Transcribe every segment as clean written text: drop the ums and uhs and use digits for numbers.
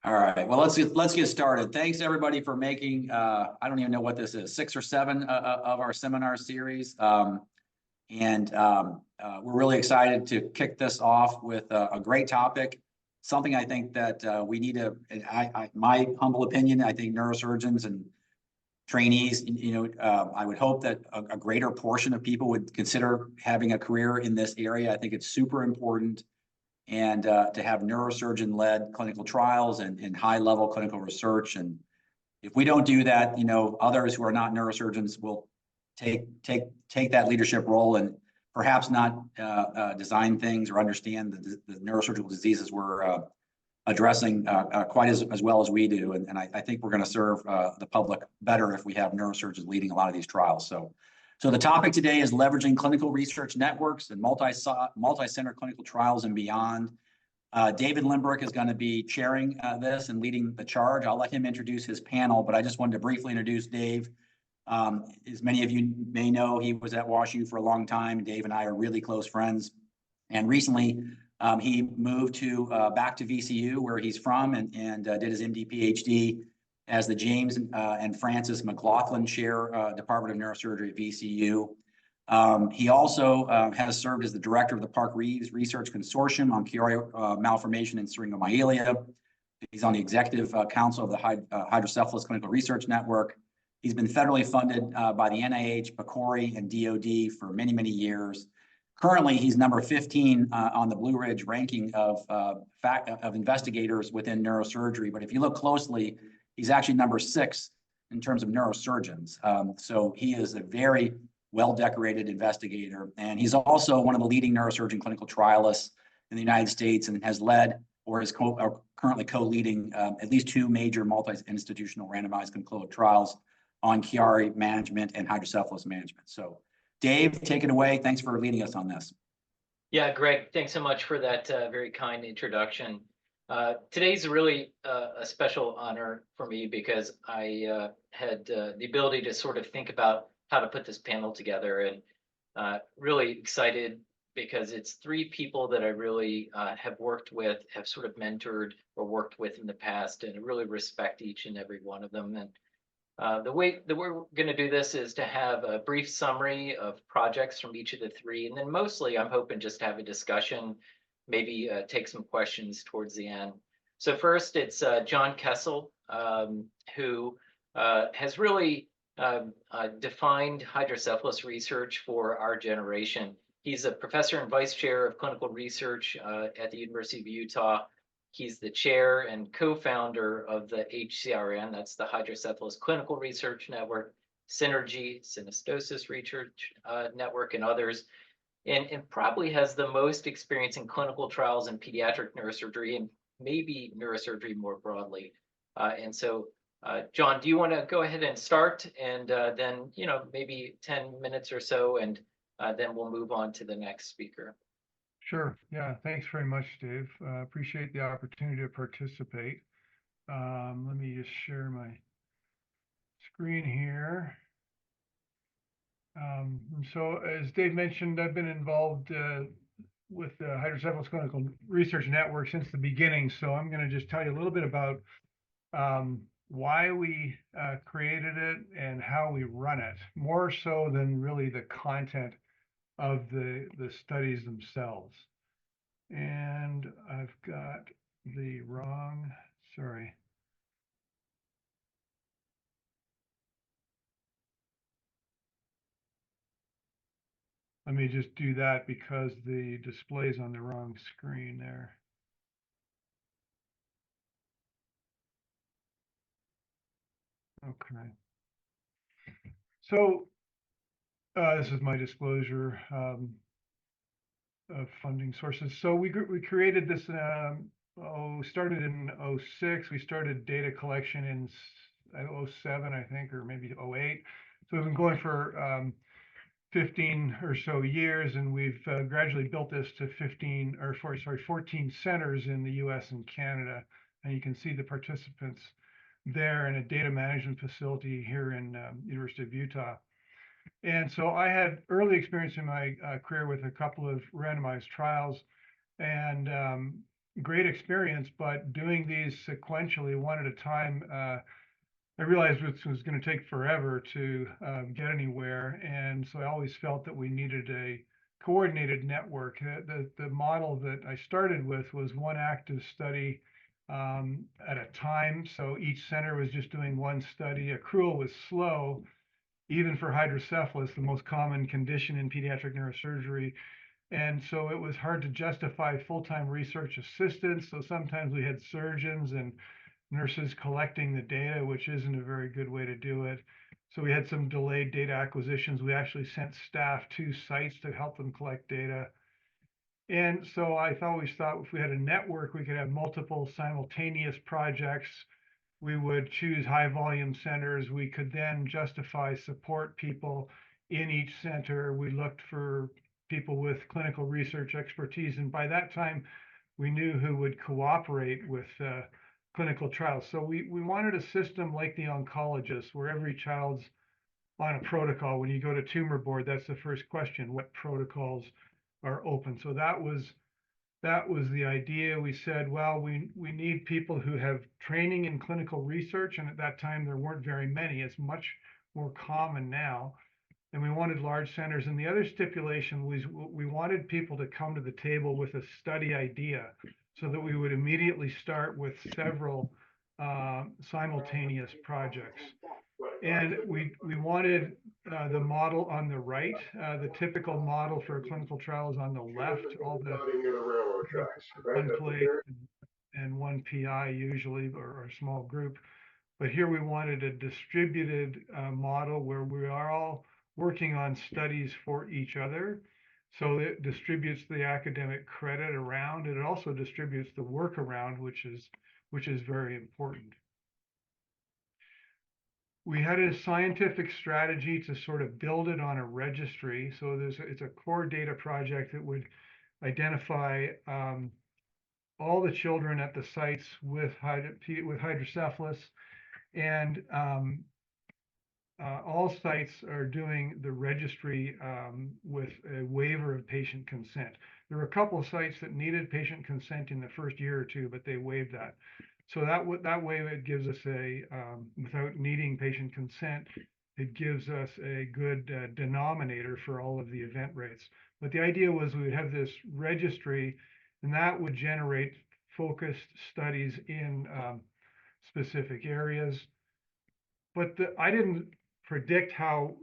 All right. Well, let's get started. Thanks everybody for making. I don't even know what this is, 6 or 7 of our seminar series, and we're really excited to kick this off with a great topic. Something I think that we need to. My humble opinion, I think neurosurgeons and trainees, I would hope that a greater portion of people would consider having a career in this area. I think it's super important. And to have neurosurgeon-led clinical trials and high-level clinical research. And if we don't do that, others who are not neurosurgeons will take that leadership role and perhaps not design things or understand the neurosurgical diseases we're addressing quite as well as we do. And I think we're going to serve the public better if we have neurosurgeons leading a lot of these trials. So the topic today is leveraging clinical research networks and multi-center clinical trials and beyond. David Limbrick is going to be chairing this and leading the charge. I'll let him introduce his panel, but I just wanted to briefly introduce Dave. As many of you may know, he was at WashU for a long time. Dave and I are really close friends. And recently, he moved back to VCU, where he's from, and did his MD PhD as the James and Francis McLaughlin Chair, Department of Neurosurgery at VCU. He also has served as the director of the Park-Reeves Research Consortium on Chiari malformation and syringomyelia. He's on the executive council of the Hydrocephalus Clinical Research Network. He's been federally funded by the NIH, PCORI, and DoD for many, many years. Currently, he's number 15 on the Blue Ridge ranking of investigators within neurosurgery. But if you look closely, he's actually number 6 in terms of neurosurgeons. So he is a very well-decorated investigator. And he's also one of the leading neurosurgeon clinical trialists in the United States and has led or is currently co-leading at least 2 major multi-institutional randomized clinical trials on Chiari management and hydrocephalus management. So Dave, take it away. Thanks for leading us on this. Yeah, Greg, thanks so much for that very kind introduction. Today's really a special honor for me because I had the ability to sort of think about how to put this panel together, and really excited because it's 3 people that I really have worked with, have sort of mentored or worked with in the past, and I really respect each and every one of them. And the way that we're going to do this is to have a brief summary of projects from each of the 3, and then mostly I'm hoping just to have a discussion, maybe take some questions towards the end. So first, it's John Kestle, who has really defined hydrocephalus research for our generation. He's a professor and vice chair of clinical research at the University of Utah. He's the chair and co-founder of the HCRN, that's the Hydrocephalus Clinical Research Network, Synergy, Synostosis Research Network, and others. And probably has the most experience in clinical trials in pediatric neurosurgery and maybe neurosurgery more broadly. And so, John, do you want to go ahead and start, and then, maybe 10 minutes or so, and then we'll move on to the next speaker. Sure. Yeah. Thanks very much, Dave. Appreciate the opportunity to participate. Let me just share my screen here. So as Dave mentioned, I've been involved with the Hydrocephalus Clinical Research Network since the beginning. So I'm going to just tell you a little bit about why we created it and how we run it, more so than really the content of the studies themselves. And I've got the wrong, sorry. Let me just do that because the display's on the wrong screen there. Okay. So this is my disclosure of funding sources. So we created this, started in 06. We started data collection in 07, I think, or maybe 08. So we've been going for 15 or so years, and we've gradually built this to 14 centers in the US and Canada. And you can see the participants there in a data management facility here in University of Utah. And so I had early experience in my career with a couple of randomized trials, and great experience, but doing these sequentially, one at a time, I realized it was going to take forever to get anywhere. And so I always felt that we needed a coordinated network. The model that I started with was one active study at a time. So each center was just doing one study. Accrual was slow, even for hydrocephalus, the most common condition in pediatric neurosurgery. And so it was hard to justify full-time research assistants. So sometimes we had surgeons and nurses collecting the data, which isn't a very good way to do it. So we had some delayed data acquisitions. We actually sent staff to sites to help them collect data. And so I always thought if we had a network, we could have multiple simultaneous projects. We would choose high volume centers. We could then justify support people in each center. We looked for people with clinical research expertise. And by that time, we knew who would cooperate with clinical trials. So we wanted a system like the oncologist, where every child's on a protocol. When you go to tumor board, that's the first question: what protocols are open? So that was the idea. We said, well, we need people who have training in clinical research, and at that time there weren't very many. It's much more common now. And we wanted large centers. And the other stipulation was we wanted people to come to the table with a study idea, so that we would immediately start with several simultaneous projects. And we wanted the model on the right. The typical model for a clinical trial is on the left. All the one place and one PI usually, or a small group. But here we wanted a distributed model where we are all working on studies for each other. So it distributes the academic credit around, and it also distributes the work around, which is very important. We had a scientific strategy to sort of build it on a registry. So it's a core data project that would identify all the children at the sites with hydrocephalus, and all sites are doing the registry with a waiver of patient consent. There were a couple of sites that needed patient consent in the first year or two, but they waived that. So that way it gives us without needing patient consent, it gives us a good denominator for all of the event rates. But the idea was we would have this registry, and that would generate focused studies in specific areas. But I didn't predict how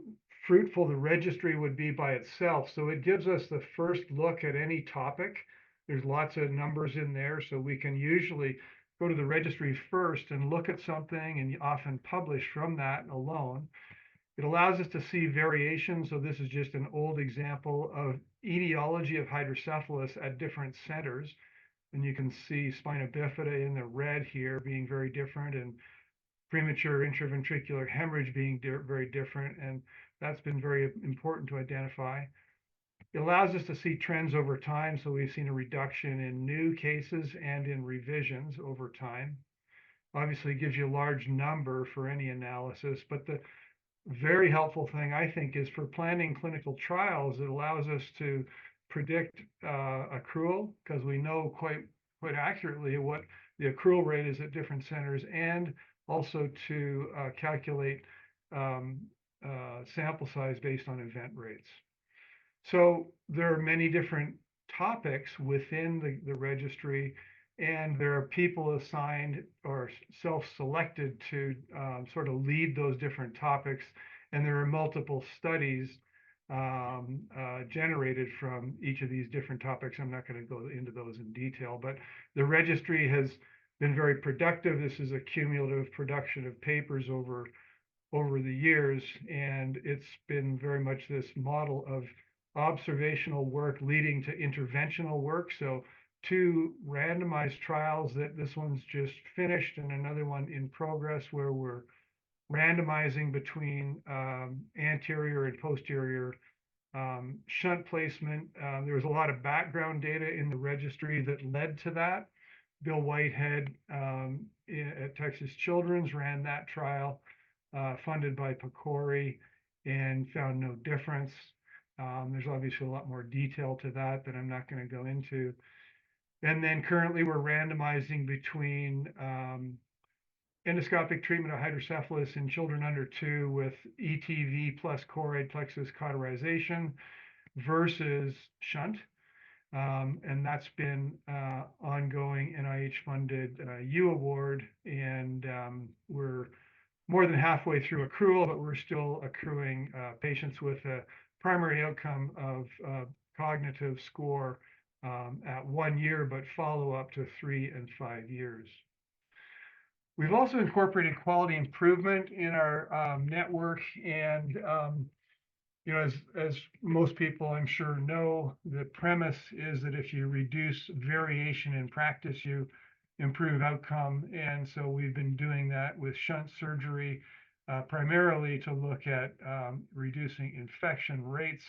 fruitful the registry would be by itself. So it gives us the first look at any topic. There's lots of numbers in there, so we can usually go to the registry first and look at something and often publish from that alone. It allows us to see variations. So this is just an old example of etiology of hydrocephalus at different centers. And you can see spina bifida in the red here being very different, and premature intraventricular hemorrhage being very different. And that's been very important to identify. It allows us to see trends over time. So we've seen a reduction in new cases and in revisions over time. Obviously, it gives you a large number for any analysis, but the very helpful thing, I think, is for planning clinical trials. It allows us to predict accrual, because we know quite accurately what the accrual rate is at different centers, and also to calculate sample size based on event rates. So there are many different topics within the registry, and there are people assigned or self-selected to sort of lead those different topics. And there are multiple studies generated from each of these different topics. I'm not going to go into those in detail, but the registry has been very productive. This is a cumulative production of papers over the years, and it's been very much this model of observational work leading to interventional work. So 2 randomized trials, that this one's just finished and another one in progress, where we're randomizing between anterior and posterior shunt placement. There was a lot of background data in the registry that led to that. Bill Whitehead at Texas Children's ran that trial, funded by PCORI, and found no difference. There's obviously a lot more detail to that I'm not going to go into. And then currently we're randomizing between endoscopic treatment of hydrocephalus in children under 2 with ETV plus choroid plexus cauterization versus shunt. And that's been ongoing NIH-funded U award, and we're more than halfway through accrual, but we're still accruing patients with a primary outcome of cognitive score at 1 year, but follow up to 3 and 5 years. We've also incorporated quality improvement in our network, and you know, as most people I'm sure know, the premise is that if you reduce variation in practice, you improve outcome. And so we've been doing that with shunt surgery, primarily to look at reducing infection rates.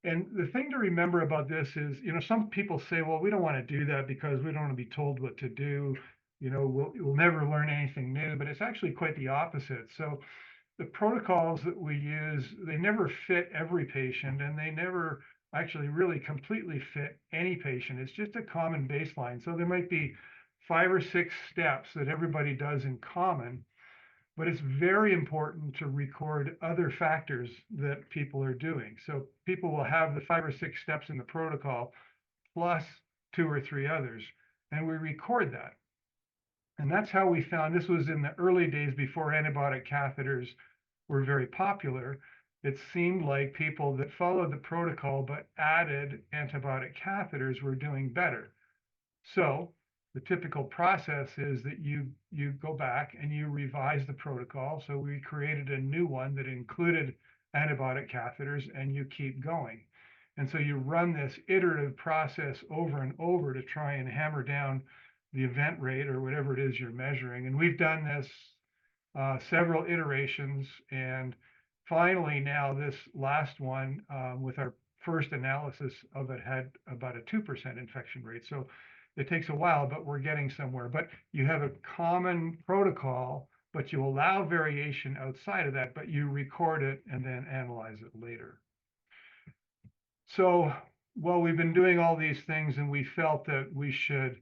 And the thing to remember about this is, you know, some people say, well, we don't want to do that because we don't want to be told what to do. You know, we'll never learn anything new, but it's actually quite the opposite. So the protocols that we use, they never fit every patient, and they never actually really completely fit any patient. It's just a common baseline. So there might be 5 or 6 steps that everybody does in common, but it's very important to record other factors that people are doing. So people will have the 5 or 6 steps in the protocol plus 2 or 3 others, and we record that. And that's how we found, this was in the early days before antibiotic catheters were very popular. It seemed like people that followed the protocol but added antibiotic catheters were doing better. So the typical process is that you go back and you revise the protocol. So we created a new one that included antibiotic catheters, and you keep going. And so you run this iterative process over and over to try and hammer down the event rate or whatever it is you're measuring. And we've done this several iterations, and finally now this last one with our first analysis of it had about a 2% infection rate. So it takes a while, but we're getting somewhere. But you have a common protocol, but you allow variation outside of that, but you record it and then analyze it later. So, well, we've been doing all these things, and we felt that we should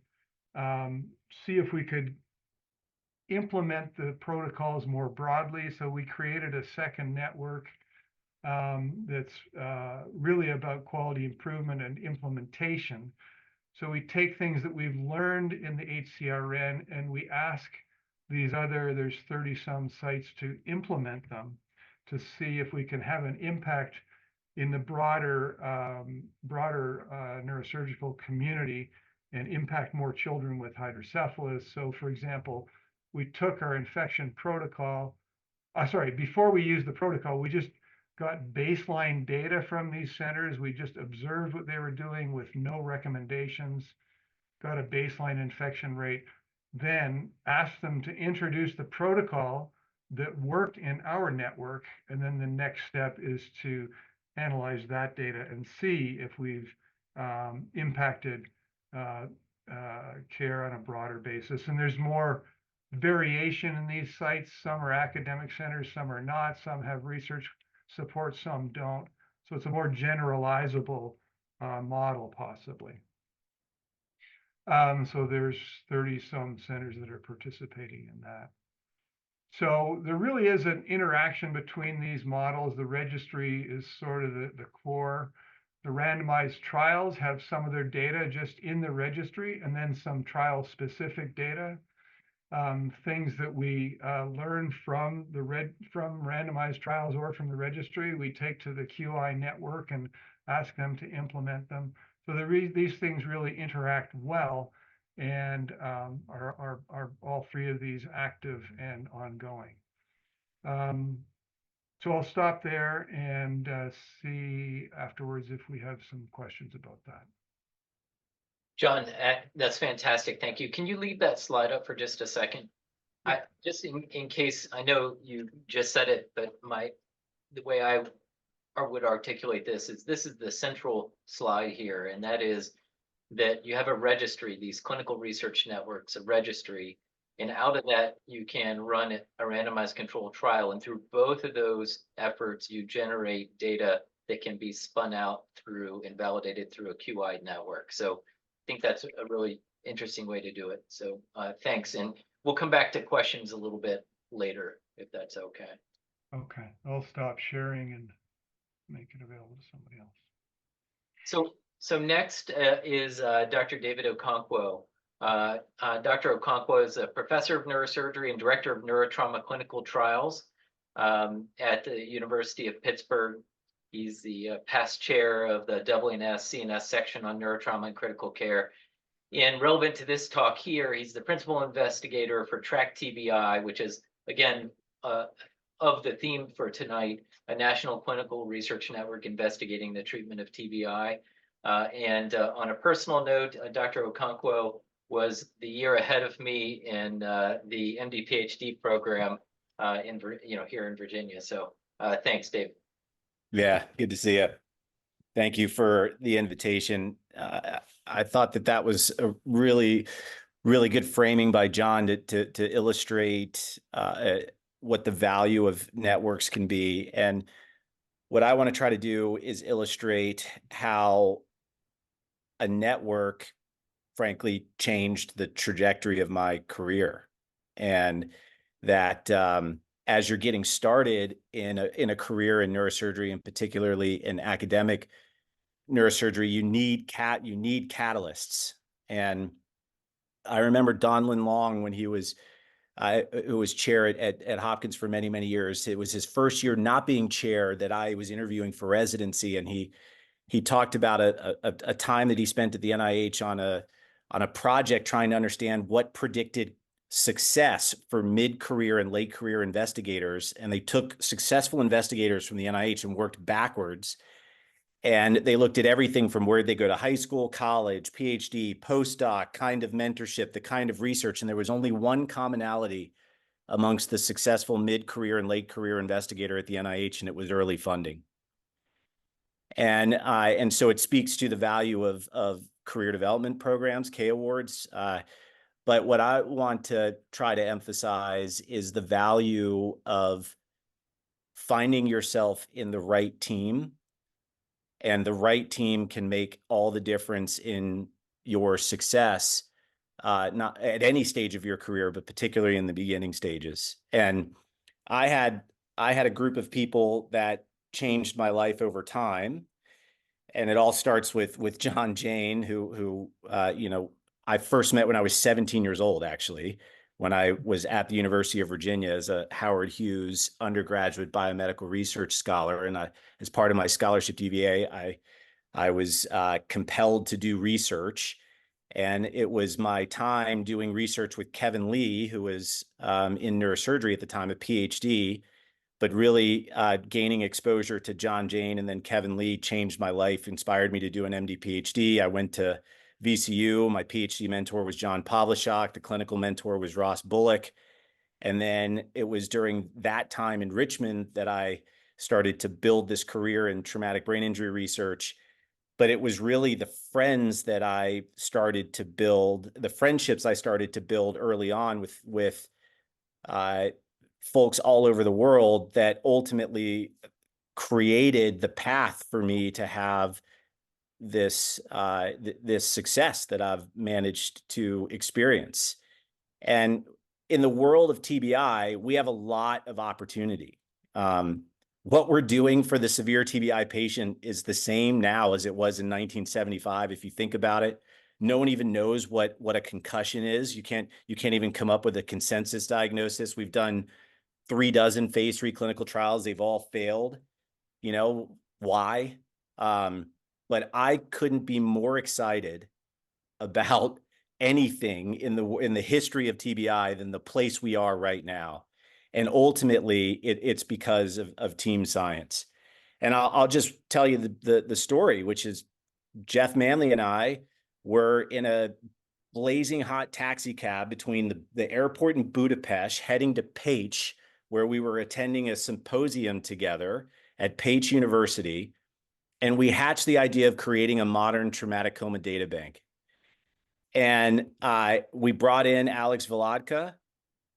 see if we could implement the protocols more broadly. So we created a second network that's really about quality improvement and implementation. So we take things that we've learned in the HCRN, and we ask these there's 30 some sites to implement them to see if we can have an impact in the broader neurosurgical community and impact more children with hydrocephalus. So for example, we took our infection protocol, before we used the protocol, we just got baseline data from these centers. We just observed what they were doing with no recommendations, got a baseline infection rate, then asked them to introduce the protocol that worked in our network. And then the next step is to analyze that data and see if we've impacted care on a broader basis. And there's more variation in these sites. Some are academic centers, some are not, some have research support, some don't. So it's a more generalizable model possibly. So there's 30 some centers that are participating in that. So there really is an interaction between these models. The registry is sort of the core. The randomized trials have some of their data just in the registry, and then some trial specific data. Things that we learn from randomized trials or from the registry, we take to the QI network and ask them to implement them. So these things really interact well, and are all 3 of these active and ongoing. So I'll stop there and see afterwards if we have some questions about that. John, that's fantastic. Thank you. Can you leave that slide up for just a second? Just in case, I know you just said it, but the way I would articulate this is the central slide here, and that is that you have a registry, these clinical research networks, a registry, and out of that you can run a randomized controlled trial, and through both of those efforts you generate data that can be spun out through and validated through a QI network. So think that's a really interesting way to do it. So thanks. And we'll come back to questions a little bit later, if that's okay. Okay, I'll stop sharing and make it available to somebody else. So next is Dr. David Okonkwo. Dr. Okonkwo is a professor of neurosurgery and director of neurotrauma clinical trials at the University of Pittsburgh. He's the past chair of the WNS CNS section on neurotrauma and critical care. And relevant to this talk here, he's the principal investigator for TRACK TBI, which is, again, of the theme for tonight, a national clinical research network investigating the treatment of TBI. And on a personal note, Dr. Okonkwo was the year ahead of me in the MD PhD program here in Virginia. So thanks, Dave. Yeah, good to see you. Thank you for the invitation. I thought that was a really, really good framing by John to illustrate what the value of networks can be. And what I want to try to do is illustrate how a network, frankly, changed the trajectory of my career. And that as you're getting started in a career in neurosurgery, and particularly in academic neurosurgery, you need catalysts. And I remember Donlin Long, when he was who was chair at Hopkins for many, many years. It was his first year not being chair that I was interviewing for residency, and he talked about a time that he spent at the NIH on a project trying to understand what predicted success for mid-career and late career investigators. And they took successful investigators from the NIH and worked backwards. And they looked at everything from where they go to high school, college, PhD, postdoc, kind of mentorship, the kind of research. And there was only one commonality amongst the successful mid-career and late career investigator at the NIH, and it was early funding. And so it speaks to the value of career development programs, K awards. But what I want to try to emphasize is the value of finding yourself in the right team. And the right team can make all the difference in your success, not at any stage of your career, but particularly in the beginning stages. And I had a group of people that changed my life over time. And it all starts with John Jane, who I first met when I was 17 years old, actually, when I was at the University of Virginia as a Howard Hughes undergraduate biomedical research scholar. And as part of my scholarship DVA, I was compelled to do research. And it was my time doing research with Kevin Lee, who was in neurosurgery at the time, a PhD, but really gaining exposure to John Jane and then Kevin Lee changed my life, inspired me to do an MD PhD. I went to VCU. My PhD mentor was John Pavlishak. The clinical mentor was Ross Bullock. And then it was during that time in Richmond that I started to build this career in traumatic brain injury research. But it was really the friends that I started to build, the friendships I started to build early on with folks all over the world that ultimately created the path for me to have this success that I've managed to experience. And in the world of TBI, we have a lot of opportunity. What we're doing for the severe TBI patient is the same now as it was in 1975. If you think about it, no one even knows what a concussion is. You can't even come up with a consensus diagnosis. We've done 36 phase 3 clinical trials. They've all failed. You know why? But I couldn't be more excited about anything in the history of TBI than the place we are right now. And ultimately, it's because of team science. And I'll just tell you the story, which is Jeff Manley and I were in a blazing hot taxi cab between the airport in Budapest heading to Pécs, where we were attending a symposium together at Pécs University. And we hatched the idea of creating a modern traumatic coma data bank. And we brought in Alex Volodka.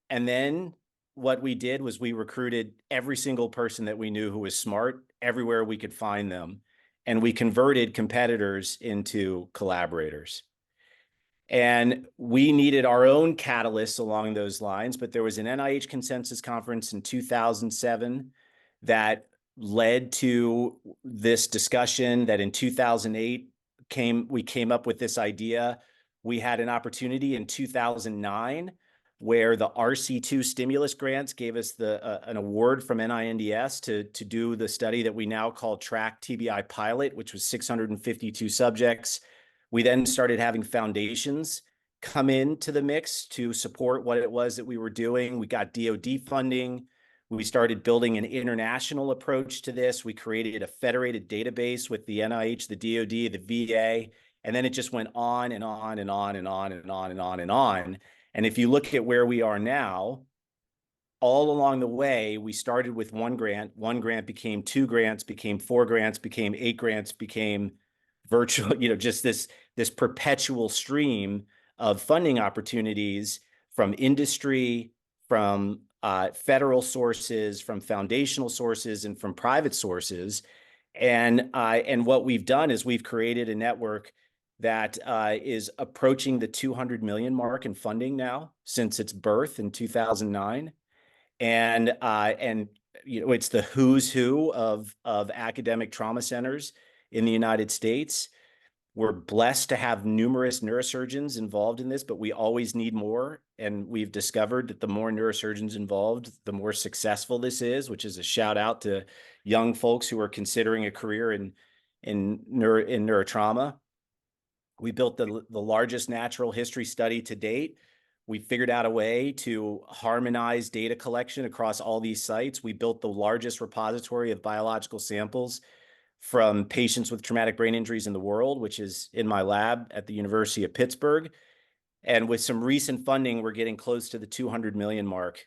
And then what we did was we recruited every single person that we knew who was smart everywhere we could find them. And we converted competitors into collaborators. And we needed our own catalysts along those lines, but there was an NIH consensus conference in 2007 that led to this discussion that in 2008 we came up with this idea. We had an opportunity in 2009 where the RC2 stimulus grants gave us an award from NINDS to do the study that we now call Track TBI Pilot, which was 652 subjects. We then started having foundations come into the mix to support what it was that we were doing. We got DoD funding. We started building an international approach to this. We created a federated database with the NIH, the DoD, the VA, and then it just went on and on and on and on and on and on and on. And if you look at where we are now, all along the way, we started with one grant became 2 grants, became 4 grants, became 8 grants, became virtual, just this perpetual stream of funding opportunities from industry, from federal sources, from foundational sources, and from private sources. And what we've done is we've created a network that is approaching the 200 million mark in funding now since its birth in 2009. And it's the who's who of academic trauma centers in the United States. We're blessed to have numerous neurosurgeons involved in this, but we always need more. And we've discovered that the more neurosurgeons involved, the more successful this is, which is a shout out to young folks who are considering a career in neurotrauma. We built the largest natural history study to date. We figured out a way to harmonize data collection across all these sites. We built the largest repository of biological samples from patients with traumatic brain injuries in the world, which is in my lab at the University of Pittsburgh. And with some recent funding, we're getting close to the 200 million mark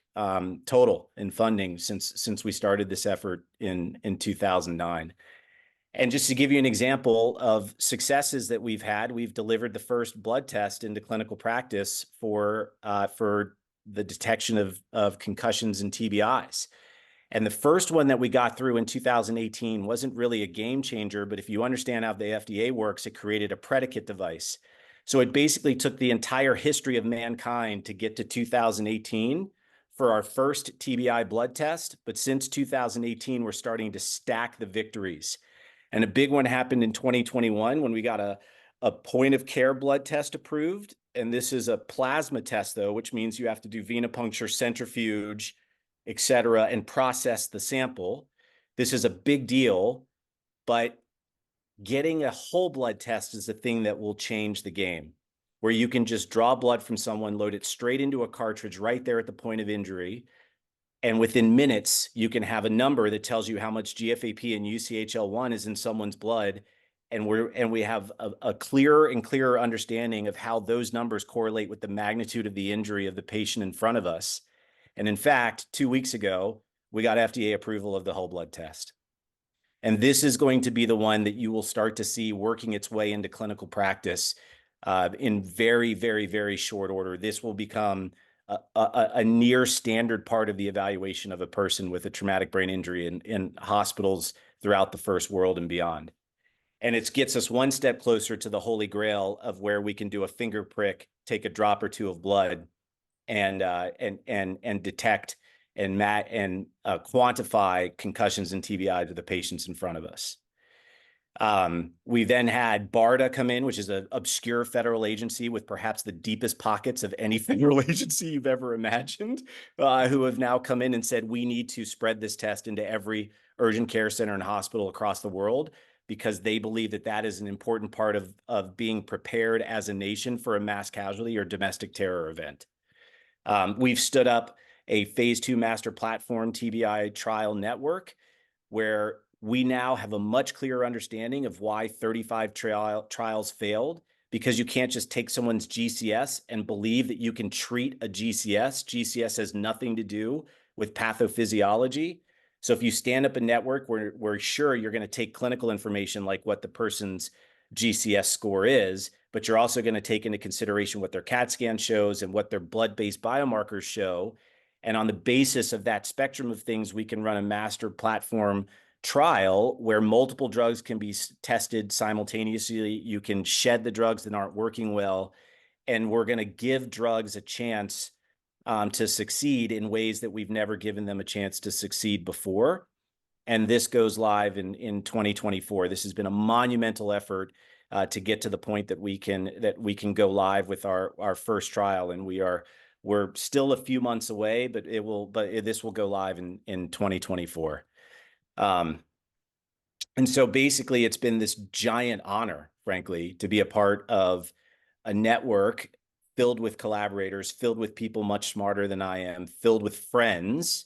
total in funding since we started this effort in 2009. And just to give you an example of successes that we've had, we've delivered the first blood test into clinical practice for the detection of concussions and TBIs. And the first one that we got through in 2018 wasn't really a game changer, but if you understand how the FDA works, it created a predicate device. So it basically took the entire history of mankind to get to 2018 for our first TBI blood test. But since 2018, we're starting to stack the victories. And a big one happened in 2021 when we got a point of care blood test approved. And this is a plasma test, though, which means you have to do venipuncture, centrifuge, et cetera, and process the sample. This is a big deal, but getting a whole blood test is the thing that will change the game, where you can just draw blood from someone, load it straight into a cartridge right there at the point of injury. And within minutes, you can have a number that tells you how much GFAP and UCHL1 is in someone's blood. And we have a clearer and clearer understanding of how those numbers correlate with the magnitude of the injury of the patient in front of us. And in fact, 2 weeks ago, we got FDA approval of the whole blood test. And this is going to be the one that you will start to see working its way into clinical practice in very, very, very short order. This will become a near standard part of the evaluation of a person with a traumatic brain injury in hospitals throughout the first world and beyond. And it gets us one step closer to the holy grail of where we can do a finger prick, take a drop or two of blood, and detect and quantify concussions and TBI to the patients in front of us. We then had BARDA come in, which is an obscure federal agency with perhaps the deepest pockets of any federal agency you've ever imagined, who have now come in and said, we need to spread this test into every urgent care center and hospital across the world, because they believe that that is an important part of being prepared as a nation for a mass casualty or domestic terror event. We've stood up a phase 2 master platform TBI trial network where we now have a much clearer understanding of why 35 trials failed, because you can't just take someone's GCS and believe that you can treat a GCS. GCS has nothing to do with pathophysiology. So if you stand up a network where sure, you're going to take clinical information like what the person's GCS score is, but you're also going to take into consideration what their CAT scan shows and what their blood-based biomarkers show. And on the basis of that spectrum of things, we can run a master platform trial where multiple drugs can be tested simultaneously. You can shed the drugs that aren't working well. and we're going to give drugs a chance to succeed in ways that we've never given them a chance to succeed before. And this goes live in 2024. This has been a monumental effort to get to the point that we can go live with our first trial, and we're still a few months away, but this will go live in 2024. And so basically, it's been this giant honor, frankly, to be a part of a network filled with collaborators, filled with people much smarter than I am, filled with friends,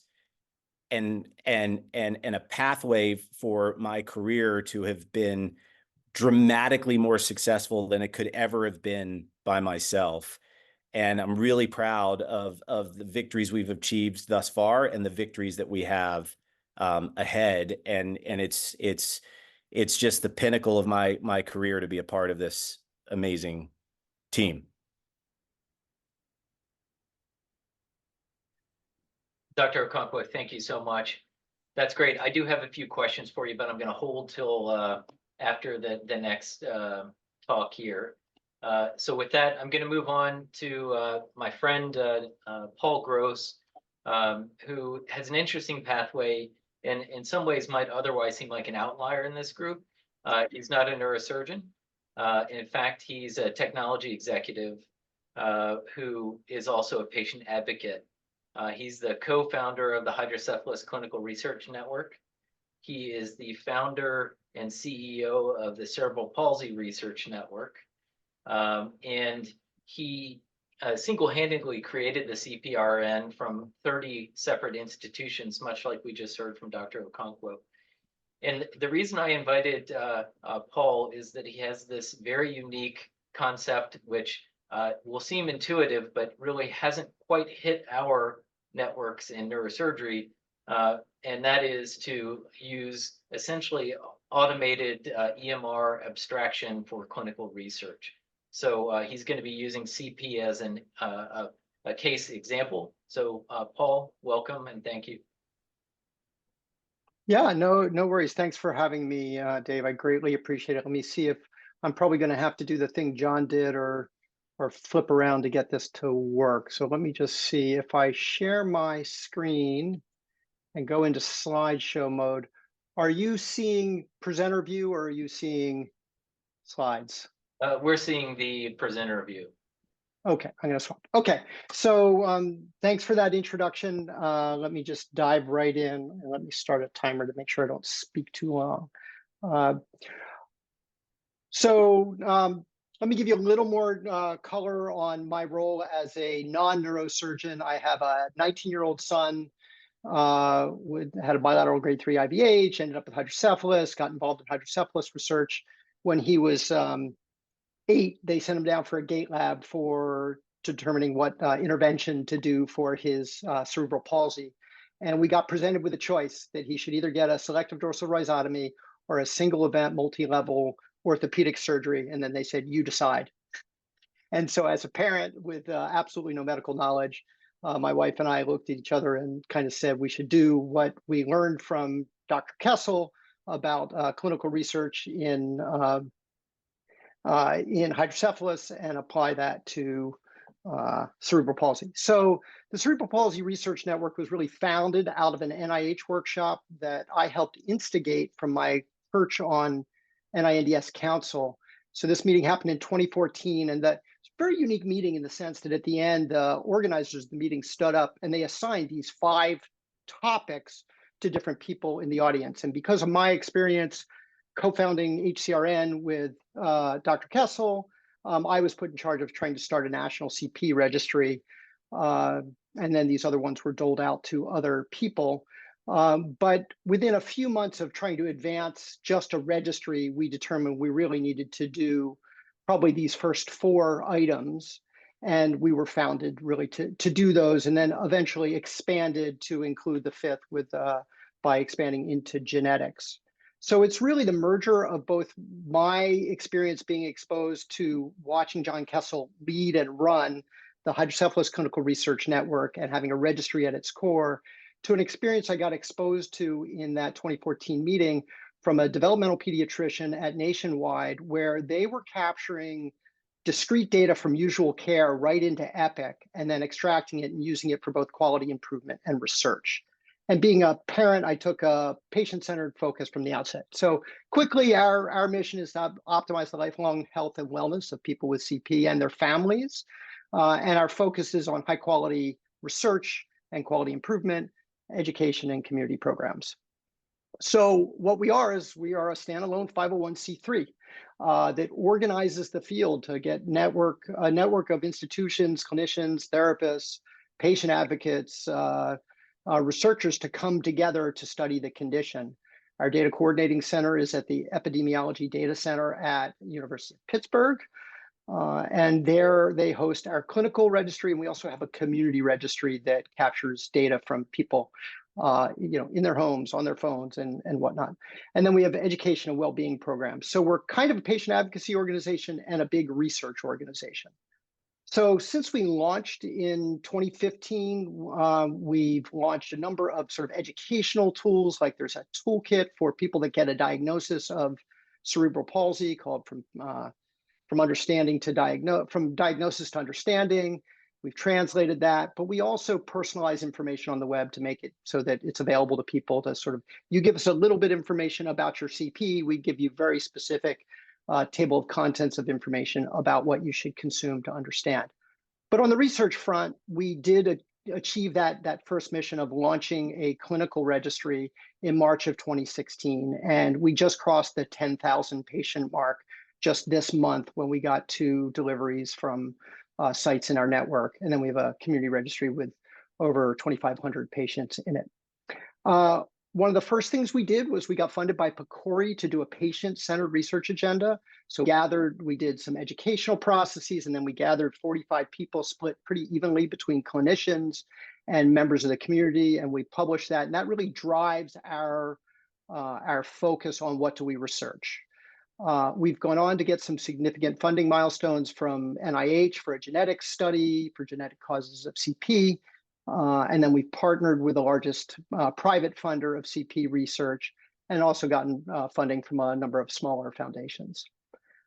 and a pathway for my career to have been dramatically more successful than it could ever have been by myself. And I'm really proud of the victories we've achieved thus far and the victories that we have ahead. And it's just the pinnacle of my career to be a part of this amazing team. Dr. Okonkwo, thank you so much. That's great. I do have a few questions for you, but I'm going to hold till after the next talk here. So with that, I'm going to move on to my friend Paul Gross, who has an interesting pathway and in some ways might otherwise seem like an outlier in this group. He's not a neurosurgeon. In fact, he's a technology executive who is also a patient advocate. He's the co-founder of the Hydrocephalus Clinical Research Network. He is the founder and CEO of the Cerebral Palsy Research Network. And he single-handedly created the CPRN from 30 separate institutions, much like we just heard from Dr. Okonkwo. And the reason I invited Paul is that he has this very unique concept, which will seem intuitive, but really hasn't quite hit our networks in neurosurgery, and that is to use essentially automated EMR abstraction for clinical research. So he's going to be using CP as a case example. So Paul, welcome and thank you. Yeah, no worries. Thanks for having me, Dave. I greatly appreciate it. Let me see if I'm probably going to have to do the thing John did or flip around to get this to work. So let me just see if I share my screen and go into slideshow mode. Are you seeing presenter view or are you seeing slides? We're seeing the presenter view. Okay, I'm going to swap. Okay, so thanks for that introduction. Let me just dive right in and let me start a timer to make sure I don't speak too long. Let me give you a little more color on my role as a non-neurosurgeon. I have a 19-year-old son had a bilateral grade 3 IVH, ended up with hydrocephalus, got involved in hydrocephalus research. When he was 8, they sent him down for a gait lab for determining what intervention to do for his cerebral palsy. And we got presented with a choice that he should either get a selective dorsal rhizotomy or a single event multi-level orthopedic surgery. And then they said, you decide. And so as a parent with absolutely no medical knowledge, my wife and I looked at each other and kind of said we should do what we learned from Dr. Kestle about clinical research in hydrocephalus and apply that to cerebral palsy. So the Cerebral Palsy Research Network was really founded out of an NIH workshop that I helped instigate from my perch on NINDS Council. So this meeting happened in 2014, and that it's a very unique meeting in the sense that at the end, the organizers of the meeting stood up and they assigned these 5 topics to different people in the audience. And because of my experience co-founding HCRN with Dr. Kestle, I was put in charge of trying to start a national CP registry. And then these other ones were doled out to other people. But within a few months of trying to advance just a registry, we determined we really needed to do probably these first 4 items. And we were founded really to do those, and then eventually expanded to include the 5th with by expanding into genetics. So it's really the merger of both my experience being exposed to watching John Kestle lead and run the Hydrocephalus Clinical Research Network and having a registry at its core, to an experience I got exposed to in that 2014 meeting from a developmental pediatrician at Nationwide, where they were capturing discrete data from usual care right into Epic, and then extracting it and using it for both quality improvement and research. And being a parent, I took a patient-centered focus from the outset. So quickly, our mission is to optimize the lifelong health and wellness of people with CP and their families. And our focus is on high quality research and quality improvement, education, and community programs. So what we are is we are a standalone 501c3 that organizes the field to get a network of institutions, clinicians, therapists, patient advocates, researchers to come together to study the condition. Our data coordinating center is at the Epidemiology Data Center at University of Pittsburgh. And there they host our clinical registry, and we also have a community registry that captures data from people in their homes, on their phones, and whatnot. And then we have education and well-being programs. So we're kind of a patient advocacy organization and a big research organization. So since we launched in 2015, we've launched a number of sort of educational tools, like there's a toolkit for people that get a diagnosis of cerebral palsy called From Diagnosis to Understanding. We've translated that, but we also personalize information on the web to make it so that it's available to people to sort of, you give us a little bit of information about your CP, we give you very specific table of contents of information about what you should consume to understand. But on the research front, we did achieve that first mission of launching a clinical registry in March of 2016. And we just crossed the 10,000 patient mark just this month when we got 2 deliveries from sites in our network. And then we have a community registry with over 2,500 patients in it. One of the first things we did was we got funded by PCORI to do a patient-centered research agenda. So we did some educational processes, and then we gathered 45 people split pretty evenly between clinicians and members of the community, and we published that. And that really drives our focus on what do we research. We've gone on to get some significant funding milestones from NIH for a genetics study for genetic causes of CP. And then we've partnered with the largest private funder of CP research, and also gotten funding from a number of smaller foundations.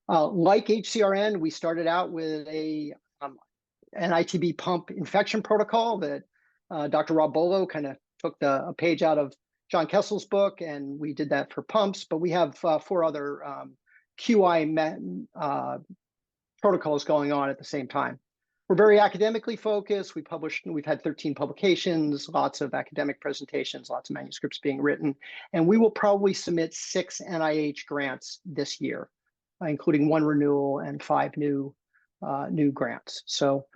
Like HCRN, we started out with an ITB pump infection protocol that Dr. Rob Bolo kind of took a page out of John Kestle's book, and we did that for pumps, but we have 4 other QI protocols going on at the same time. We're very academically focused. We've had 13 publications, lots of academic presentations, lots of manuscripts being written, and we will probably submit 6 NIH grants this year, including 1 renewal and 5 new grants. So,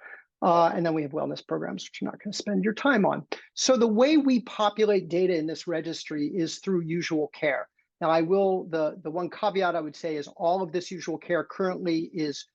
and then we have wellness programs, which you're not going to spend your time on. So the way we populate data in this registry is through usual care. Now, the one caveat I would say is all of this usual care currently is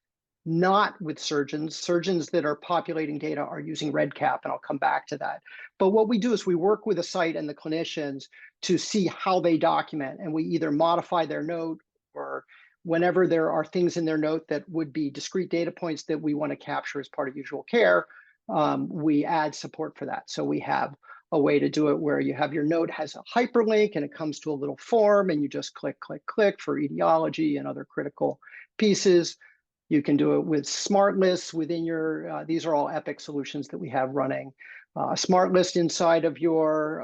not with surgeons. Surgeons that are populating data are using REDCap, and I'll come back to that. But what we do is we work with the site and the clinicians to see how they document, and we either modify their note, or whenever there are things in their note that would be discrete data points that we want to capture as part of usual care, we add support for that. So we have a way to do it where you have your note has a hyperlink and it comes to a little form, and you just click, click, click for etiology and other critical pieces. You can do it with smart lists within your, these are all Epic solutions that we have running. A smart list inside of your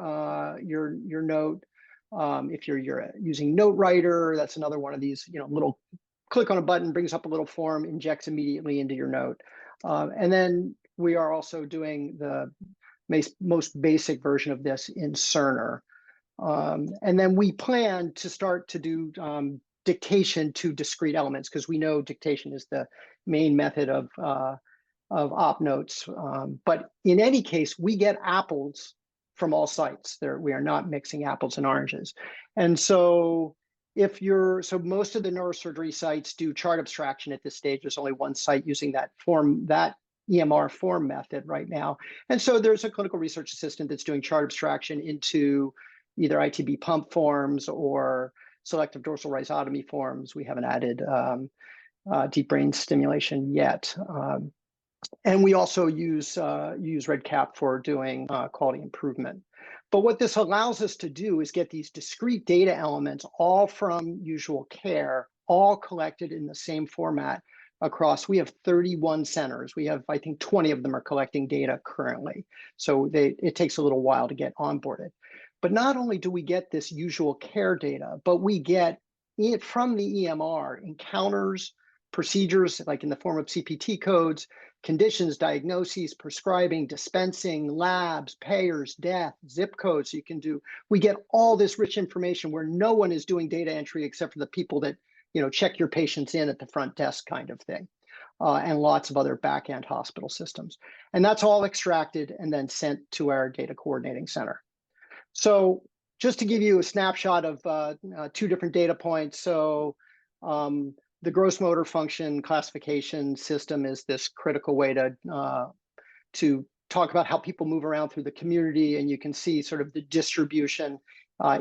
note. If you're using Note Writer, that's another one of these, little click on a button, brings up a little form, injects immediately into your note. And then we are also doing the most basic version of this in Cerner. And then we plan to start to do dictation to discrete elements, because we know dictation is the main method of op notes. But in any case, we get apples from all sites. We are not mixing apples and oranges. And so most of the neurosurgery sites do chart abstraction at this stage. There's only one site using that EMR form method right now. And so there's a clinical research assistant that's doing chart abstraction into either ITB pump forms or selective dorsal rhizotomy forms. We haven't added deep brain stimulation yet. And we also use REDCap for doing quality improvement. But what this allows us to do is get these discrete data elements all from usual care, all collected in the same format, across, we have 31 centers. We have, I think 20 of them are collecting data currently. So it takes a little while to get onboarded. But not only do we get this usual care data, but we get it from the EMR, encounters, procedures, like in the form of CPT codes, conditions, diagnoses, prescribing, dispensing, labs, payers, death, zip codes. You can do, we get all this rich information where no one is doing data entry except for the people that, check your patients in at the front desk kind of thing, and lots of other back-end hospital systems. And that's all extracted and then sent to our data coordinating center. So just to give you a snapshot of 2 different data points. So the gross motor function classification system is this critical way to talk about how people move around through the community. And you can see sort of the distribution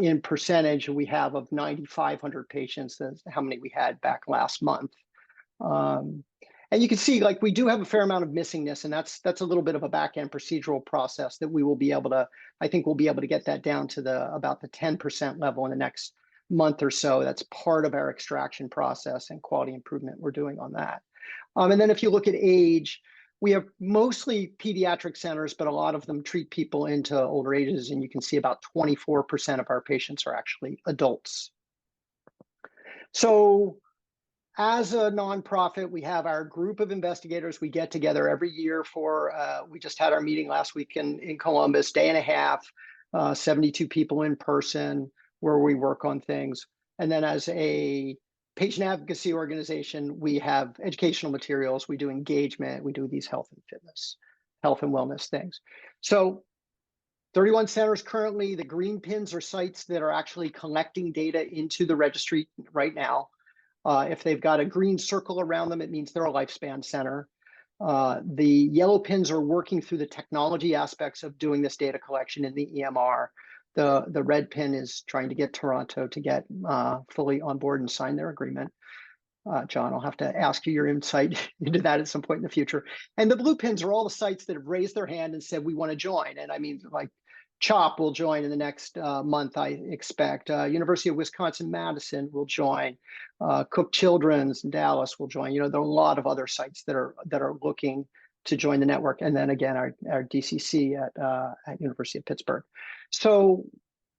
in percentage we have of 9,500 patients, that's how many we had back last month. And you can see, like, we do have a fair amount of missingness, and that's a little bit of a back-end procedural process that we will be able to, I think we'll be able to get that down to about the 10% level in the next month or so. That's part of our extraction process and quality improvement we're doing on that. And then if you look at age, we have mostly pediatric centers, but a lot of them treat people into older ages, and you can see about 24% of our patients are actually adults. So as a nonprofit, we have our group of investigators. We get together every year for, we just had our meeting last week in Columbus, day and a half, 72 people in person, where we work on things. And then as a patient advocacy organization, we have educational materials, we do engagement, we do these health and fitness, health and wellness things. So 31 centers currently. The green pins are sites that are actually collecting data into the registry right now. If they've got a green circle around them, it means they're a lifespan center. The yellow pins are working through the technology aspects of doing this data collection in the EMR. The red pin is trying to get Toronto to get fully on board and sign their agreement. John, I'll have to ask you your insight into that at some point in the future. And the blue pins are all the sites that have raised their hand and said, we want to join. And I mean, like, CHOP will join in the next month, I expect. University of Wisconsin-Madison will join. Cook Children's in Dallas will join. There are a lot of other sites that are looking to join the network. And then again, our DCC at University of Pittsburgh. So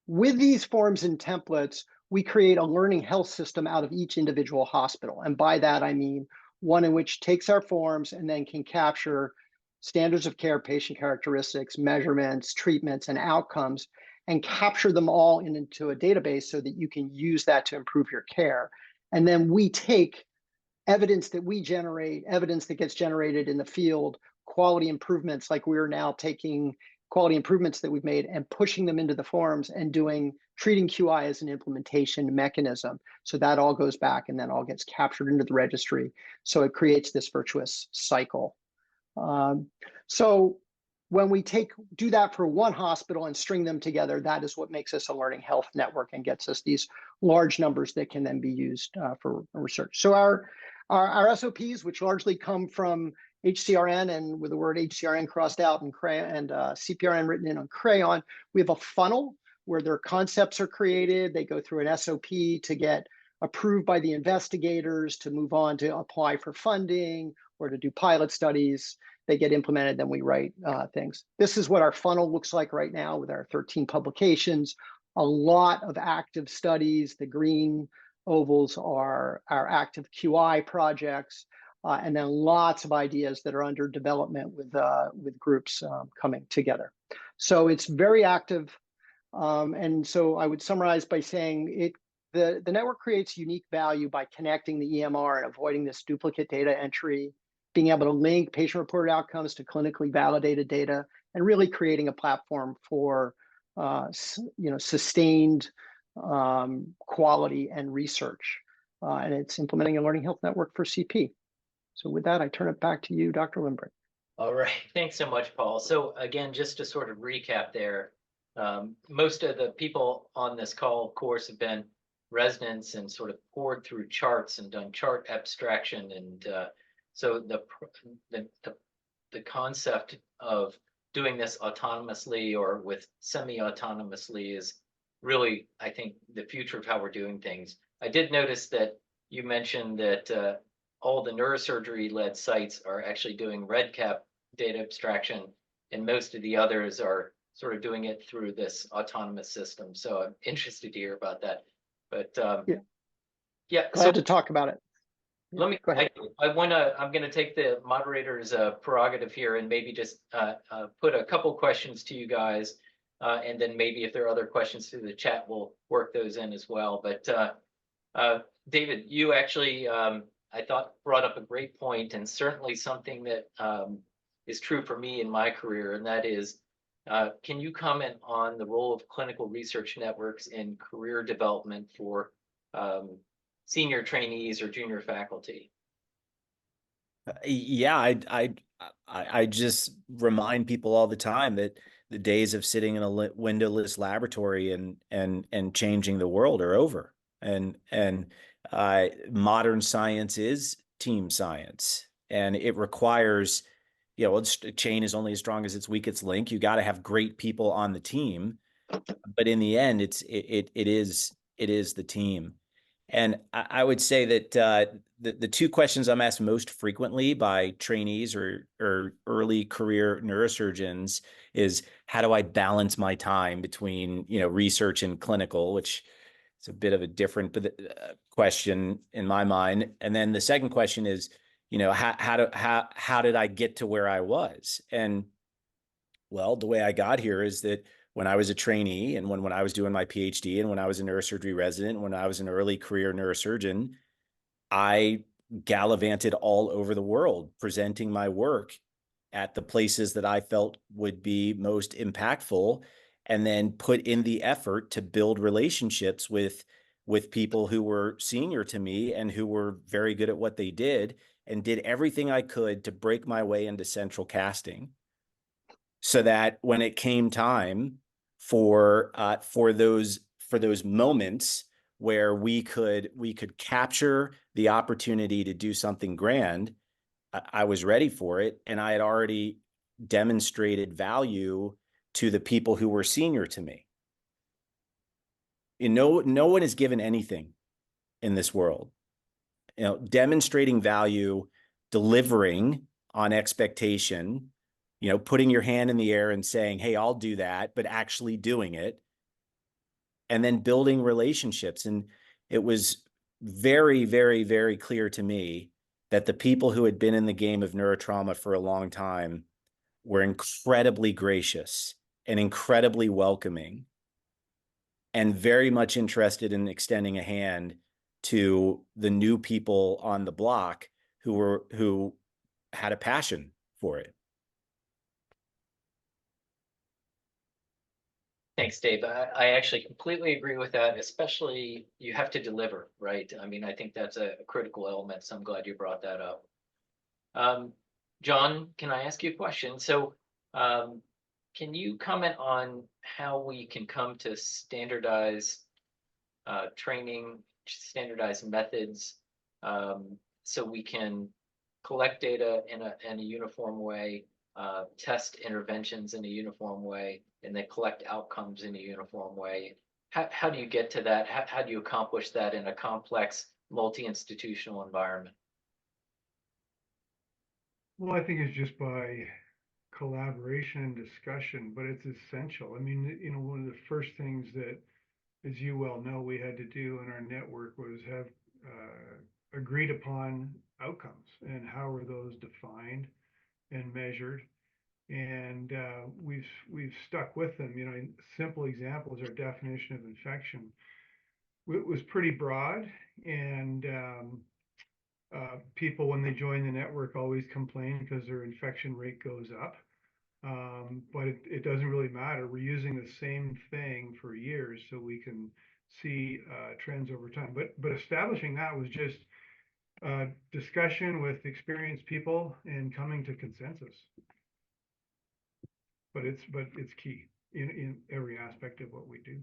with these forms and templates, we create a learning health system out of each individual hospital. And by that, I mean one in which takes our forms and then can capture standards of care, patient characteristics, measurements, treatments, and outcomes, and capture them all into a database so that you can use that to improve your care. And then we take evidence that we generate, evidence that gets generated in the field, quality improvements, like we're now taking quality improvements that we've made and pushing them into the forms and treating QI as an implementation mechanism. So that all goes back and then all gets captured into the registry. So it creates this virtuous cycle. So when we do that for one hospital and string them together, that is what makes us a learning health network and gets us these large numbers that can then be used for research. So our SOPs, which largely come from HCRN and with the word HCRN crossed out and CPRN written in on crayon, we have a funnel where their concepts are created. They go through an SOP to get approved by the investigators, to move on to apply for funding or to do pilot studies. They get implemented, then we write things. This is what our funnel looks like right now with our 13 publications, a lot of active studies. The green ovals are our active QI projects, and then lots of ideas that are under development with groups coming together. So it's very active. And so I would summarize by saying the network creates unique value by connecting the EMR and avoiding this duplicate data entry, being able to link patient-reported outcomes to clinically validated data, and really creating a platform for sustained quality and research. And it's implementing a learning health network for CP. So with that, I turn it back to you, Dr. Limbrick. All right, thanks so much, Paul. So again, just to sort of recap there, most of the people on this call, of course, have been residents and sort of poured through charts and done chart abstraction. And so the concept of doing this autonomously or with semi-autonomously is really, I think, the future of how we're doing things. I did notice that you mentioned that all the neurosurgery-led sites are actually doing REDCap data abstraction, and most of the others are sort of doing it through this autonomous system. So I'm interested to hear about that. But Yeah. yeah, so Glad to talk about it. let me, Go ahead. I'm gonna take the moderator's prerogative here and maybe just put a couple questions to you guys. And then maybe if there are other questions through the chat, we'll work those in as well. But David, you actually, I thought, brought up a great point, and certainly something that is true for me in my career, and that is, can you comment on the role of clinical research networks in career development for senior trainees or junior faculty? Yeah, I just remind people all the time that the days of sitting in a windowless laboratory and changing the world are over. And modern science is team science, and it requires, you know, a chain is only as strong as its weakest link. You got to have great people on the team, but in the end, it is the team. And I would say that the two questions I'm asked most frequently by trainees or early career neurosurgeons is, how do I balance my time between, you know, research and clinical, which is a bit of a different question in my mind. And then the second question is, you know, how did I get to where I was? And well, the way I got here is that when I was a trainee, and when I was doing my PhD, and when I was a neurosurgery resident, when I was an early career neurosurgeon, I gallivanted all over the world presenting my work at the places that I felt would be most impactful, and then put in the effort to build relationships with people who were senior to me and who were very good at what they did, and did everything I could to break my way into central casting, so that when it came time for those moments where we could capture the opportunity to do something grand, I was ready for it, and I had already demonstrated value to the people who were senior to me. You know, no one is given anything in this world. You know, demonstrating value, delivering on expectation, you know, putting your hand in the air and saying, hey, I'll do that, but actually doing it, and then building relationships. And it was very, very, very clear to me that the people who had been in the game of neurotrauma for a long time were incredibly gracious and incredibly welcoming, and very much interested in extending a hand to the new people on the block who had a passion for it. Thanks, Dave. I actually completely agree with that, especially you have to deliver, right? I mean, I think that's a critical element, so I'm glad you brought that up. John, can I ask you a question? So can you comment on how we can come to standardize training, standardized methods, so we can collect data in a uniform way, test interventions in a uniform way, and then collect outcomes in a uniform way? How do you get to that? How do you accomplish that in a complex multi-institutional environment? Well, I think it's just by collaboration and discussion, but it's essential. I mean, you know, one of the first things that, as you well know, we had to do in our network was have agreed upon outcomes, and how are those defined and measured. And we've stuck with them. You know, simple examples, our definition of infection, it was pretty broad, and people, when they join the network, always complain because their infection rate goes up. But it doesn't really matter. We're using the same thing for years, so we can see trends over time. But establishing that was just discussion with experienced people and coming to consensus. But it's key in every aspect of what we do.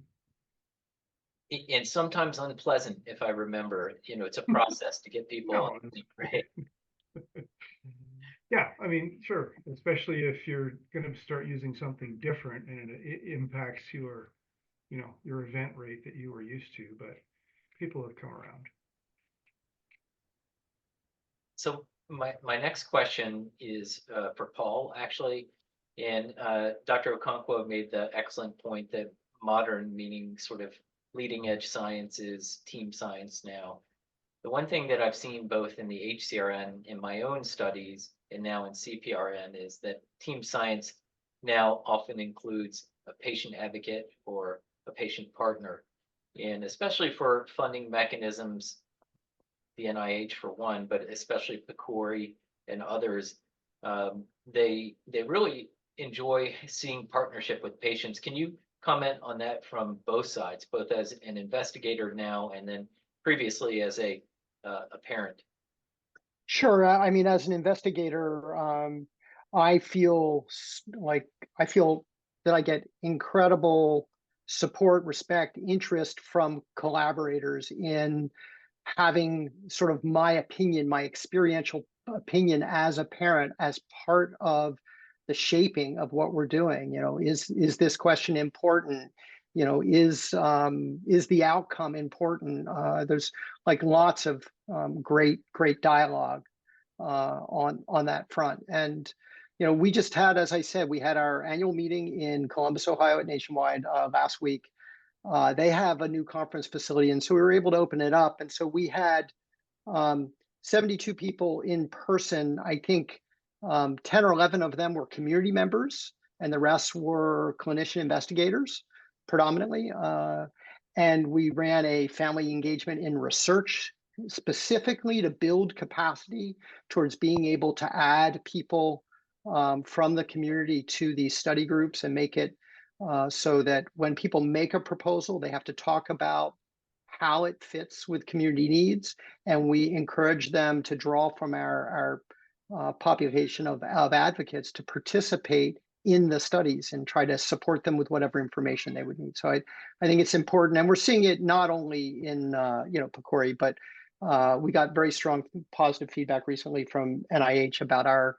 And sometimes unpleasant, if I remember. You know, it's a process to get people No. on, right? Yeah, I mean, sure, especially if you're going to start using something different and it impacts your, you know, your event rate that you were used to, but people have come around. So my next question is for Paul, actually. And Dr. Okonkwo made the excellent point that modern, meaning sort of leading edge science, is team science now. The one thing that I've seen both in the HCRN in my own studies and now in CPRN is that team science now often includes a patient advocate or a patient partner. And especially for funding mechanisms, the NIH for one, but especially PCORI and others, they really enjoy seeing partnership with patients. Can you comment on that from both sides, both as an investigator now and then previously as a parent? Sure. I mean, as an investigator, I feel that I get incredible support, respect, interest from collaborators in having sort of my opinion, my experiential opinion as a parent, as part of the shaping of what we're doing. Is this question important? Is the outcome important? There's like lots of great dialogue on that front. And we just had, as I said, we had our annual meeting in Columbus, Ohio at Nationwide last week. They have a new conference facility, and so we were able to open it up. And so we had 72 people in person. I think 10 or 11 of them were community members, and the rest were clinician investigators, predominantly. And we ran a family engagement in research, specifically to build capacity towards being able to add people from the community to these study groups and make it so that when people make a proposal, they have to talk about how it fits with community needs. And we encourage them to draw from our population of advocates to participate in the studies and try to support them with whatever information they would need. So I think it's important. And we're seeing it not only in PCORI, but we got very strong positive feedback recently from NIH about our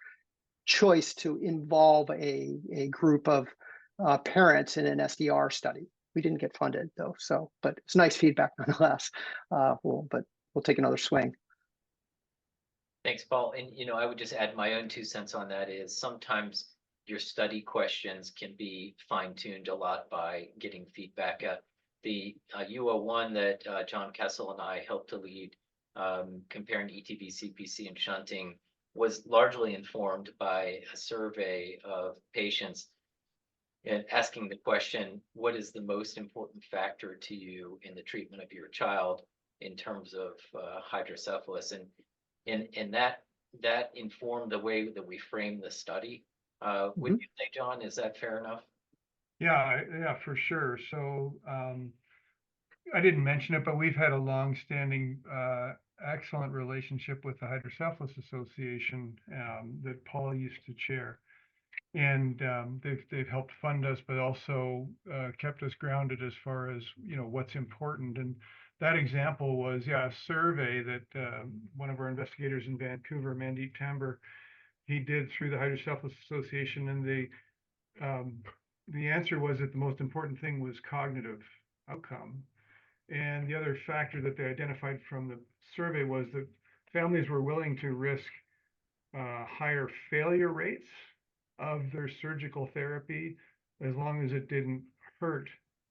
choice to involve a group of parents in an SDR study. We didn't get funded though, but it's nice feedback nonetheless. But we'll take another swing. Thanks, Paul. And I would just add my own 2 cents on that is sometimes your study questions can be fine-tuned a lot by getting feedback. The U01 that John Kestle and I helped to lead, comparing ETB, CPC, and shunting, was largely informed by a survey of patients and asking the question, what is the most important factor to you in the treatment of your child in terms of hydrocephalus? And that informed the way that we frame the study. Would you say, John, is that fair enough? Yeah, for sure. So I didn't mention it, but we've had a long-standing, excellent relationship with the Hydrocephalus Association that Paul used to chair. And they've helped fund us, but also kept us grounded as far as what's important. And that example was a survey that one of our investigators in Vancouver, Mandeep Tamber, he did through the Hydrocephalus Association, and the answer was that the most important thing was cognitive outcome. And the other factor that they identified from the survey was that families were willing to risk higher failure rates of their surgical therapy as long as it didn't hurt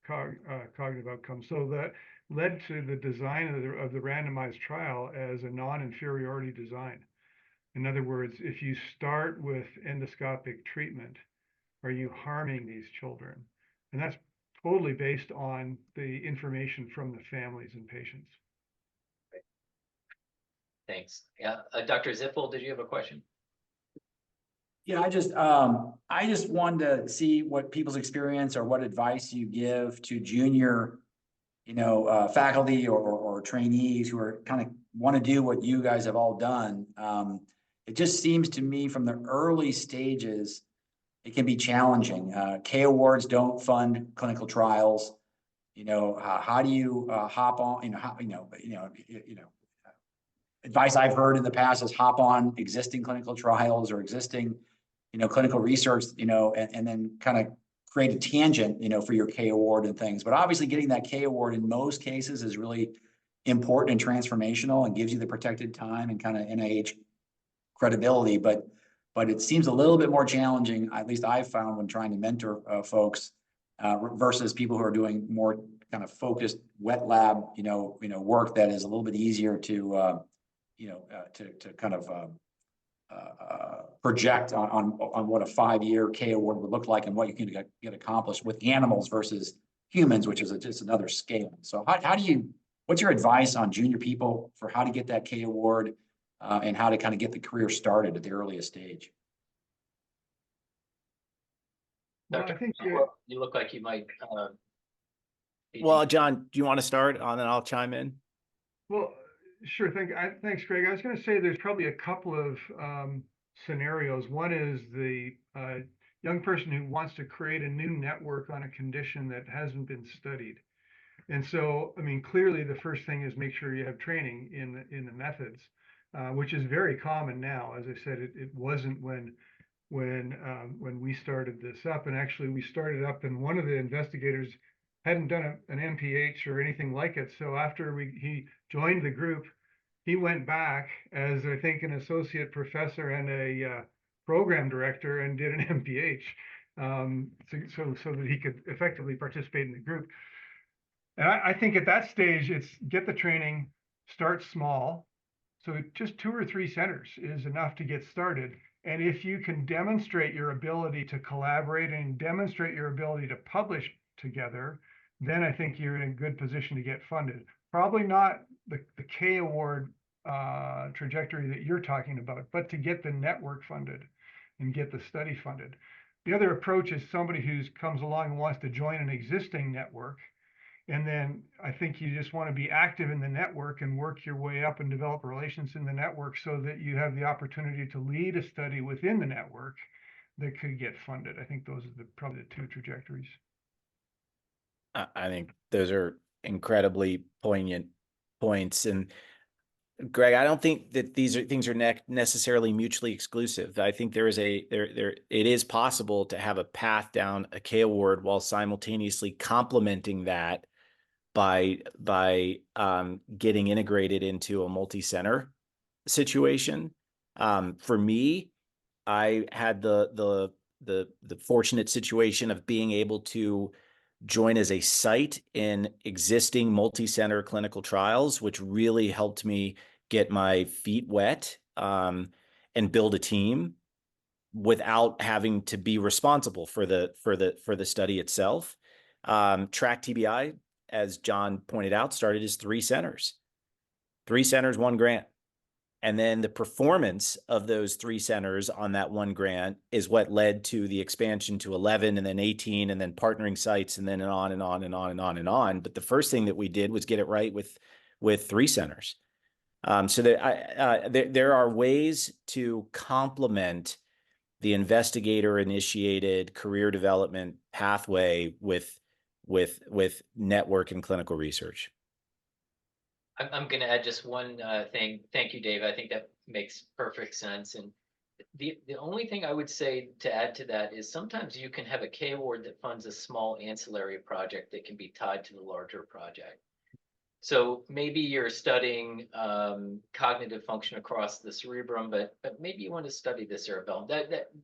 cognitive outcomes. So that led to the design of the randomized trial as a non-inferiority design. In other words, if you start with endoscopic treatment, are you harming these children? And that's totally based on the information from the families and patients. Thanks. Yeah, Dr. Zippel, did you have a question? Yeah, I just wanted to see what people's experience or what advice you give to junior, faculty or trainees who are kind of want to do what you guys have all done. It just seems to me from the early stages, it can be challenging. K awards don't fund clinical trials. How do you hop on? Advice I've heard in the past is hop on existing clinical trials or existing, clinical research, and then kind of create a tangent, for your K award and things. But obviously, getting that K award in most cases is really important and transformational and gives you the protected time and kind of NIH credibility, but it seems a little bit more challenging, at least I've found when trying to mentor folks versus people who are doing more kind of focused wet lab, work that is a little bit easier to kind of project on what a 5-year K award would look like and what you can get accomplished with animals versus humans, which is just another scale. So what's your advice on junior people for how to get that K award and how to kind of get the career started at the earliest stage? Well, I think You look like you might. Well, John, do you want to start on and I'll chime in? Well, sure. Thanks, Greg. I was going to say there's probably a couple of scenarios. One is the young person who wants to create a new network on a condition that hasn't been studied. And so, I mean, clearly the first thing is make sure you have training in the methods, which is very common now. As I said, it wasn't when we started this up. And actually we started up and one of the investigators hadn't done an MPH or anything like it. So after he joined the group, he went back as I think an associate professor and a program director and did an MPH so that he could effectively participate in the group. And I think at that stage, it's get the training, start small. So just 2 or 3 centers is enough to get started. And if you can demonstrate your ability to collaborate and demonstrate your ability to publish together, then I think you're in a good position to get funded. Probably not the K award trajectory that you're talking about, but to get the network funded and get the study funded. The other approach is somebody who comes along and wants to join an existing network. And then I think you just want to be active in the network and work your way up and develop relations in the network so that you have the opportunity to lead a study within the network that could get funded. I think those are probably the 2 trajectories. I think those are incredibly poignant points. And Greg, I don't think that things are necessarily mutually exclusive. I think it is possible to have a path down a K award while simultaneously complementing that by getting integrated into a multi-center situation. For me, I had the fortunate situation of being able to join as a site in existing multi-center clinical trials, which really helped me get my feet wet and build a team without having to be responsible for the study itself. Track TBI, as John pointed out, started as 3 centers. 3 centers, 1 grant. And then the performance of those 3 centers on that 1 grant is what led to the expansion to 11 and then 18 and then partnering sites and then on and on and on and on and on. But the first thing that we did was get it right with 3 centers. So there are ways to complement the investigator-initiated career development pathway with network and clinical research. I'm going to add just one thing. Thank you, Dave. I think that makes perfect sense. And the only thing I would say to add to that is sometimes you can have a K award that funds a small ancillary project that can be tied to the larger project. So maybe you're studying cognitive function across the cerebrum, but maybe you want to study the cerebellum.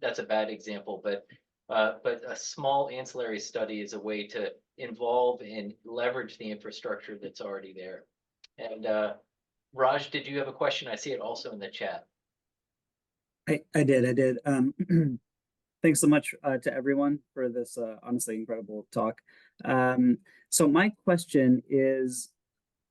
That's a bad example, but a small ancillary study is a way to involve and leverage the infrastructure that's already there. And Raj, did you have a question? I see it also in the chat. I did. Thanks so much to everyone for this honestly incredible talk. So my question is,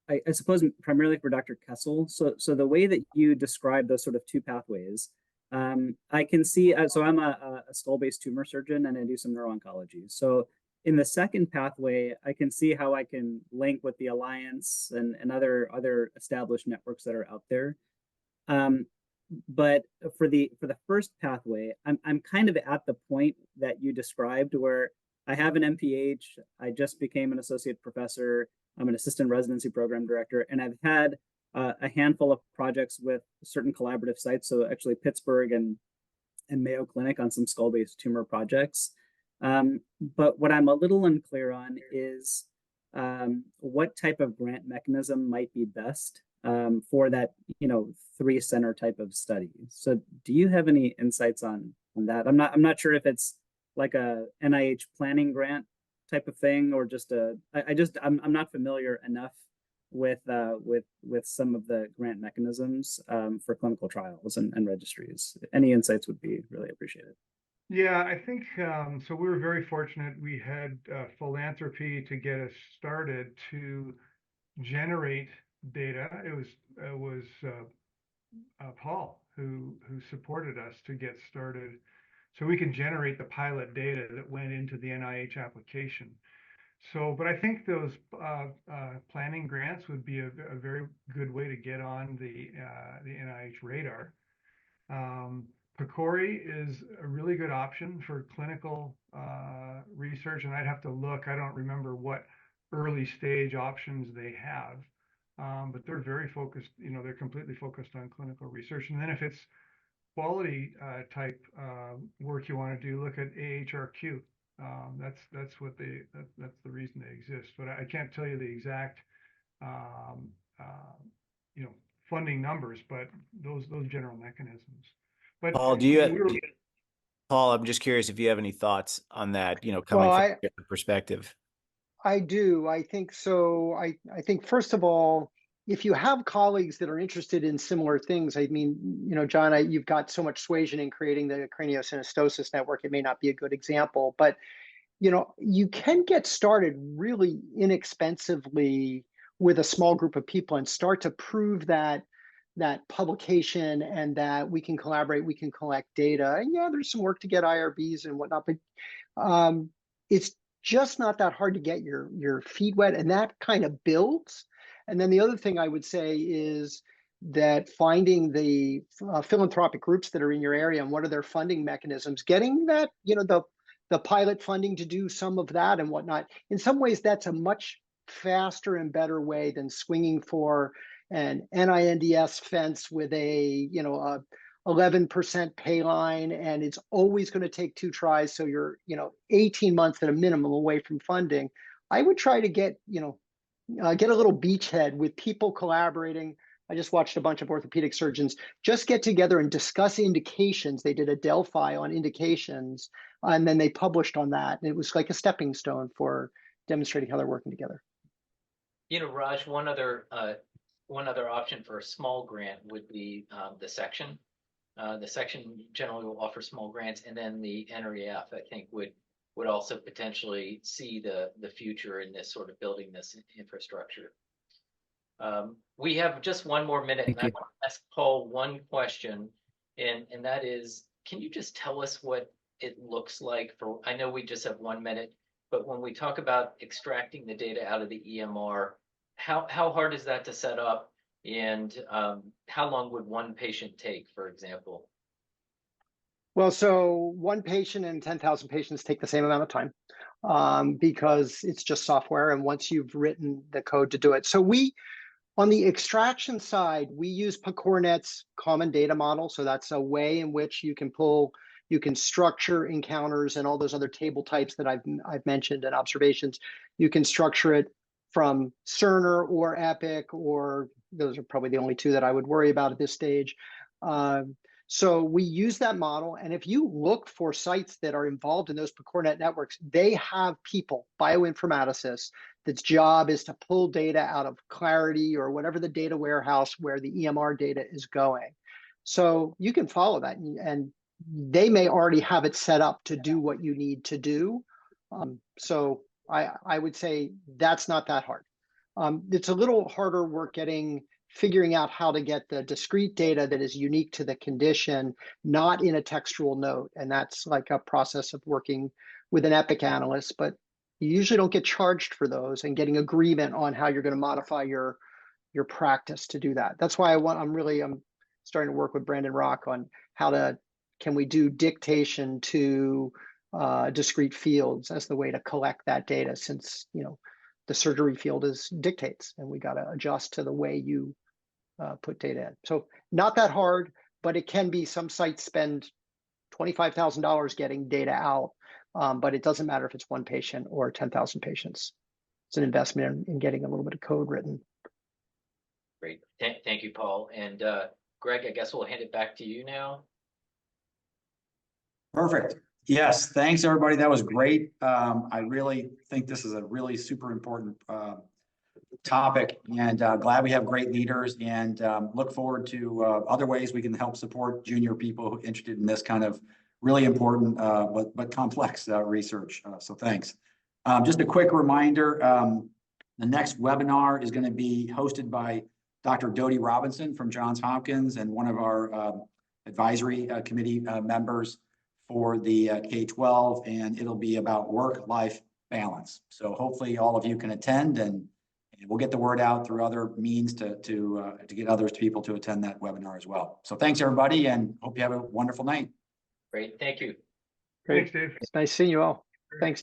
I suppose primarily for Dr. Kestle. So the way that you describe those sort of 2 pathways, I can see, so I'm a skull-based tumor surgeon and I do some neuro-oncology. So in the second pathway, I can see how I can link with the Alliance and other established networks that are out there. But for the first pathway, I'm kind of at the point that you described where I have an MPH, I just became an associate professor, I'm an assistant residency program director, and I've had a handful of projects with certain collaborative sites, so actually Pittsburgh and Mayo Clinic on some skull-based tumor projects. But what I'm a little unclear on is what type of grant mechanism might be best for that, 3-center type of study. So do you have any insights on that? I'm not sure if it's like a NIH planning grant type of thing, or just I'm not familiar enough with some of the grant mechanisms for clinical trials and registries. Any insights would be really appreciated. Yeah, I think so. We were very fortunate. We had philanthropy to get us started to generate data. It was Paul who supported us to get started, so we can generate the pilot data that went into the NIH application. So, but I think those planning grants would be a very good way to get on the NIH radar. PCORI is a really good option for clinical research, and I'd have to look. I don't remember what early stage options they have, but they're very focused. They're completely focused on clinical research. And then if it's quality type work you want to do, look at AHRQ. That's the reason they exist. But I can't tell you the exact funding numbers, but those general mechanisms. But Paul, Paul, I'm just curious if you have any thoughts on that, coming from a different perspective. I do. I think so. I think, first of all, if you have colleagues that are interested in similar things, I mean, John, you've got so much suasion in creating the craniosynostosis network. It may not be a good example, but, you can get started really inexpensively with a small group of people and start to prove that publication and that we can collaborate, we can collect data. And yeah, there's some work to get IRBs and whatnot, but it's just not that hard to get your feet wet, and that kind of builds. And then the other thing I would say is that finding the philanthropic groups that are in your area and what are their funding mechanisms, getting that, the pilot funding to do some of that and whatnot. In some ways, that's a much faster and better way than swinging for an NINDS fence with a 11% pay line, and it's always going to take 2 tries. So you're 18 months at a minimum away from funding. I would try to get a little beachhead with people collaborating. I just watched a bunch of orthopedic surgeons just get together and discuss indications. They did a Delphi on indications, and then they published on that. And it was like a stepping stone for demonstrating how they're working together. Raj, one other option for a small grant would be the section. The section generally will offer small grants, and then the NREF, I think, would also potentially see the future in this sort of building this infrastructure. We have just one more minute, and I want to ask Paul one question, and that is, can you just tell us what it looks like for, I know we just have 1 minute, but when we talk about extracting the data out of the EMR, how hard is that to set up, and how long would one patient take, for example? Well, so 1 patient and 10,000 patients take the same amount of time because it's just software, and once you've written the code to do it. So on the extraction side, we use PCORNet's common data model. So that's a way in which you can structure encounters and all those other table types that I've mentioned and observations. You can structure it from Cerner or Epic, or those are probably the only 2 that I would worry about at this stage. So we use that model. And if you look for sites that are involved in those PCORNet networks, they have people, bioinformaticists, that's job is to pull data out of Clarity or whatever the data warehouse where the EMR data is going. So you can follow that, and they may already have it set up to do what you need to do. So I would say that's not that hard. It's a little harder work figuring out how to get the discrete data that is unique to the condition, not in a textual note. And that's like a process of working with an Epic analyst, but you usually don't get charged for those, and getting agreement on how you're going to modify your practice to do that. That's why I'm starting to work with Brandon Rock on can we do dictation to discrete fields as the way to collect that data, since the surgery field dictates, and we got to adjust to the way you put data in. So not that hard, but it can be. Some sites spend $25,000 getting data out, but it doesn't matter if it's 1 patient or 10,000 patients. It's an investment in getting a little bit of code written. Great. Thank you, Paul. And Greg, I guess we'll hand it back to you now. Perfect. Yes, thanks, everybody. That was great. I really think this is a really super important topic, and glad we have great leaders, and look forward to other ways we can help support junior people interested in this kind of really important but complex research. So thanks. Just a quick reminder, the next webinar is going to be hosted by Dr. Dodie Robinson from Johns Hopkins and one of our advisory committee members for the K-12, and it'll be about work-life balance. So hopefully all of you can attend, and we'll get the word out through other means to get others people to attend that webinar as well. So thanks, everybody, and hope you have a wonderful night. Great. Thank you. Great. Thanks, Dave. It's nice seeing you all. Thanks.